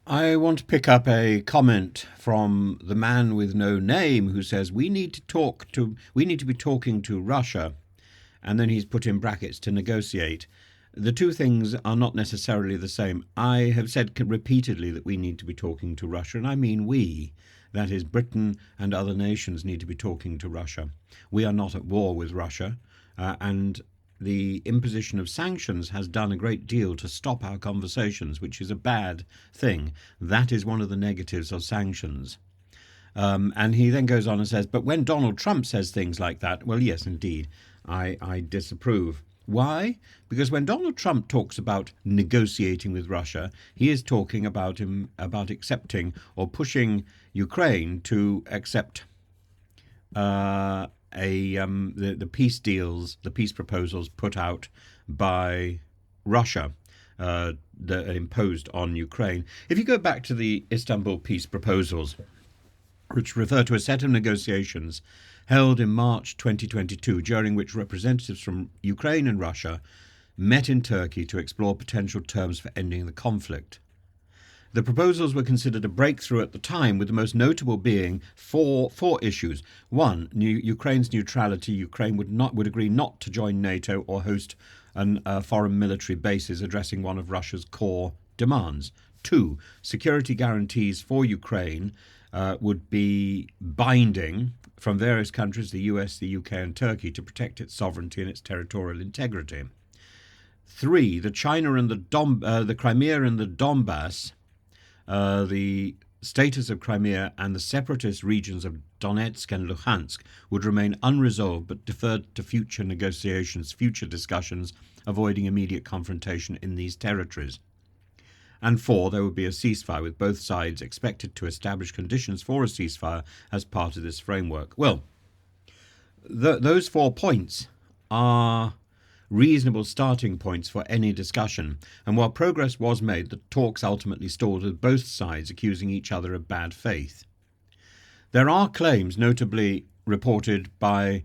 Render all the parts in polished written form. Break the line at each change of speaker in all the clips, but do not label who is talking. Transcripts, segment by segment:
I want to pick up a comment from the man with no name who says we need to be talking to Russia, and then he's put in brackets to negotiate. The two things are not necessarily the same. I have said repeatedly that we need to be talking to Russia, and I mean we. That is, Britain and other nations need to be talking to Russia. We are not at war with Russia, and the imposition of sanctions has done a great deal to stop our conversations, which is a bad thing. That is one of the negatives of sanctions. And he then goes on and says, but when Donald Trump says things like that, well, yes, indeed, I disapprove. Why? Because when Donald Trump talks about negotiating with Russia, he is talking about accepting or pushing Ukraine to accept the peace deals, the peace proposals put out by Russia, that imposed on Ukraine. If you go back to the Istanbul peace proposals, which refer to a set of negotiations held in March 2022, during which representatives from Ukraine and Russia met in Turkey to explore potential terms for ending the conflict. The proposals were considered a breakthrough at the time, with the most notable being four issues. One, Ukraine's neutrality. Ukraine would agree not to join NATO or host foreign military bases, addressing one of Russia's core demands. Two, security guarantees for Ukraine would be binding from various countries, the US, the UK and Turkey, to protect its sovereignty and its territorial integrity. Three, the Crimea and the Donbass, the status of Crimea and the separatist regions of Donetsk and Luhansk would remain unresolved but deferred to future negotiations, future discussions, avoiding immediate confrontation in these territories. And four, there would be a ceasefire, with both sides expected to establish conditions for a ceasefire as part of this framework. Well, those 4 points are reasonable starting points for any discussion, and while progress was made, the talks ultimately stalled, with both sides accusing each other of bad faith. There are claims, notably reported by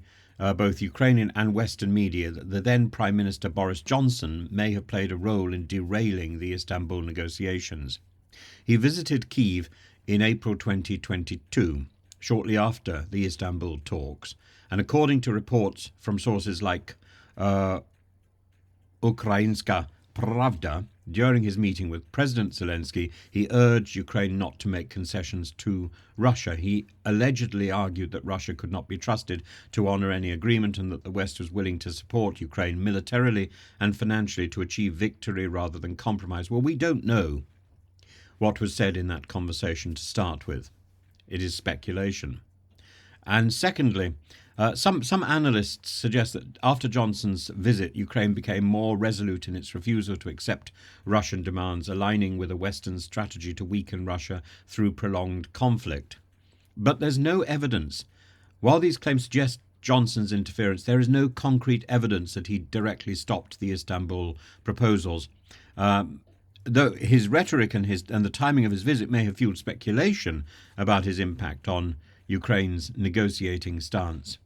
both Ukrainian and Western media, that the then Prime Minister Boris Johnson may have played a role in derailing the Istanbul negotiations. He visited Kyiv in April 2022, shortly after the Istanbul talks, and according to reports from sources like Ukrainska Pravda, during his meeting with President Zelensky, he urged Ukraine not to make concessions to Russia. He allegedly argued that Russia could not be trusted to honour any agreement, and that the West was willing to support Ukraine militarily and financially to achieve victory rather than compromise. Well, we don't know what was said in that conversation to start with. It is speculation. And secondly, some analysts suggest that after Johnson's visit, Ukraine became more resolute in its refusal to accept Russian demands, aligning with a Western strategy to weaken Russia through prolonged conflict. But there's no evidence. While these claims suggest Johnson's interference, there is no concrete evidence that he directly stopped the Istanbul proposals. Though his rhetoric and the timing of his visit may have fueled speculation about his impact on Ukraine's negotiating stance.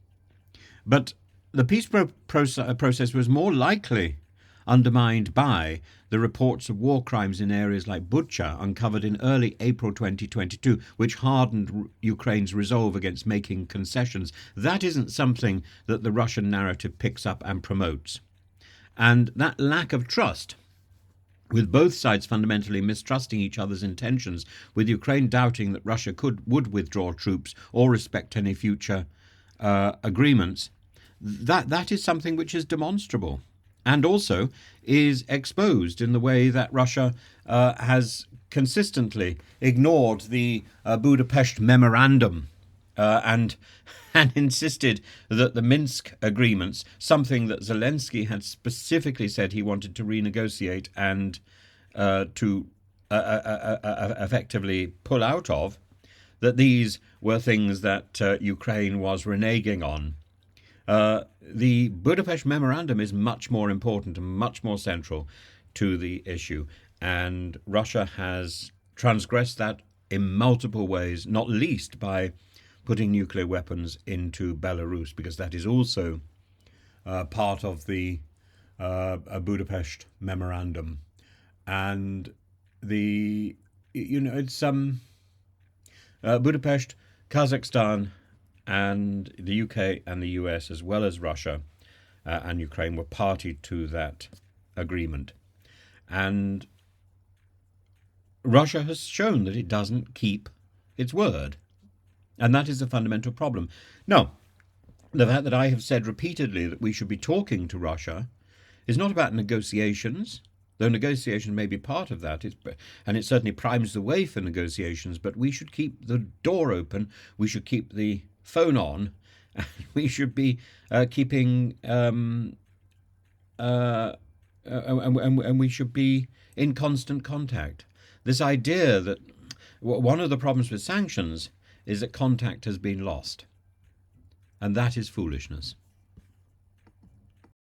But the peace process was more likely undermined by the reports of war crimes in areas like Bucha, uncovered in early April 2022, which hardened Ukraine's resolve against making concessions. That isn't something that the Russian narrative picks up and promotes. And that lack of trust, with both sides fundamentally mistrusting each other's intentions, with Ukraine doubting that Russia would withdraw troops or respect any future agreements, that is something which is demonstrable, and also is exposed in the way that Russia has consistently ignored the Budapest Memorandum and insisted that the Minsk agreements, something that Zelensky had specifically said he wanted to renegotiate and to effectively pull out of, that these were things that Ukraine was reneging on. The Budapest Memorandum is much more important and much more central to the issue, and Russia has transgressed that in multiple ways, not least by putting nuclear weapons into Belarus, because that is also part of the Budapest Memorandum. And the it's Budapest, Kazakhstan, and the UK and the US, as well as Russia and Ukraine, were party to that agreement. And Russia has shown that it doesn't keep its word. And that is a fundamental problem. Now, the fact that I have said repeatedly that we should be talking to Russia is not about negotiations, though negotiation may be part of that, and it certainly primes the way for negotiations, but we should keep the door open, we should keep the phone on, and we should be keeping and we should be in constant contact. This idea that one of the problems with sanctions is that contact has been lost, and that is foolishness.